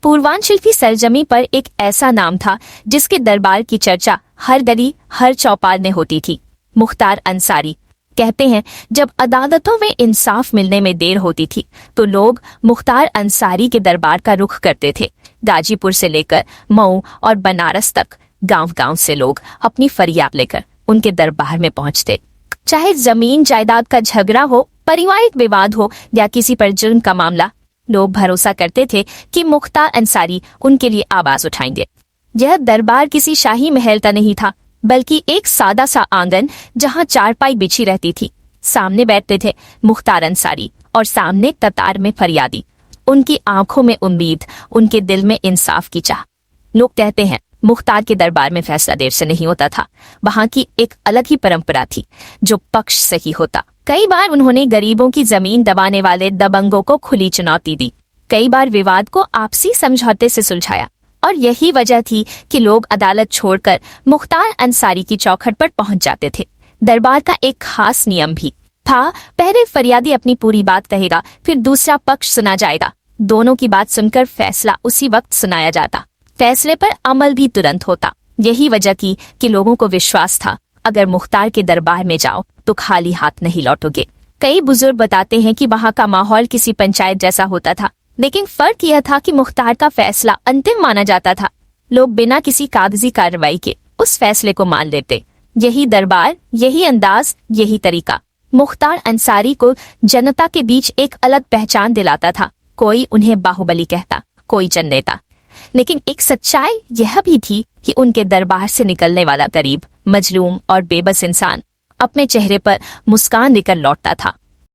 पूर्वांचल की सरजमी पर एक ऐसा नाम था जिसके दरबार की चर्चा हर गली हर चौपाल में होती थी। मुख्तार अंसारी। कहते हैं जब अदालतों में इंसाफ मिलने में देर होती थी तो लोग मुख्तार अंसारी के दरबार का रुख करते थे। गाजीपुर से लेकर मऊ और बनारस तक गांव-गांव से लोग अपनी फरियाद लेकर उनके दरबार में पहुंचते। चाहे जमीन जायदाद का झगड़ा हो, पारिवारिक विवाद हो या किसी पर जुर्म का मामला, लोग भरोसा करते थे कि मुख्तार अंसारी उनके लिए आवाज उठाएंगे। यह दरबार किसी शाही महल का नहीं था, बल्कि एक सादा सा आंगन जहां चारपाई बिछी रहती थी। सामने बैठते थे मुख्तार अंसारी और सामने कतार में फरियादी। उनकी आंखों में उम्मीद, उनके दिल में इंसाफ की चाह। लोग कहते हैं मुख्तार के दरबार में फैसला देर से नहीं होता था। वहां की एक अलग ही परंपरा थी, जो पक्ष सही होता। कई बार उन्होंने गरीबों की जमीन दबाने वाले दबंगों को खुली चुनौती दी। कई बार विवाद को आपसी समझौते से सुलझाया। और यही वजह थी कि लोग अदालत छोड़कर मुख्तार अंसारी की चौखट पर पहुंच जाते थे। दरबार का एक खास नियम भी था। पहले फरियादी अपनी पूरी बात कहेगा, फिर दूसरा पक्ष सुना जाएगा। दोनों की बात सुनकर फैसला उसी वक्त सुनाया जाता। फैसले पर अमल भी तुरंत होता। यही वजह थी कि लोगों को विश्वास था, अगर मुख्तार के दरबार में जाओ तो खाली हाथ नहीं लौटोगे। कई बुजुर्ग बताते हैं कि वहां का माहौल किसी पंचायत जैसा होता था, लेकिन फर्क यह था कि मुख्तार का फैसला अंतिम माना जाता था। लोग बिना किसी कागजी कार्रवाई के उस फैसले को मान लेते। यही दरबार, यही अंदाज, यही तरीका मुख्तार अंसारी को जनता के बीच एक अलग पहचान दिलाता था। कोई उन्हें बाहुबली कहता, कोई जननेता, लेकिन एक सच्चाई यह भी थी कि उनके दरबार से निकलने वाला गरीब, मजलूम और बेबस इंसान अपने चेहरे पर मुस्कान लेकर लौटता था।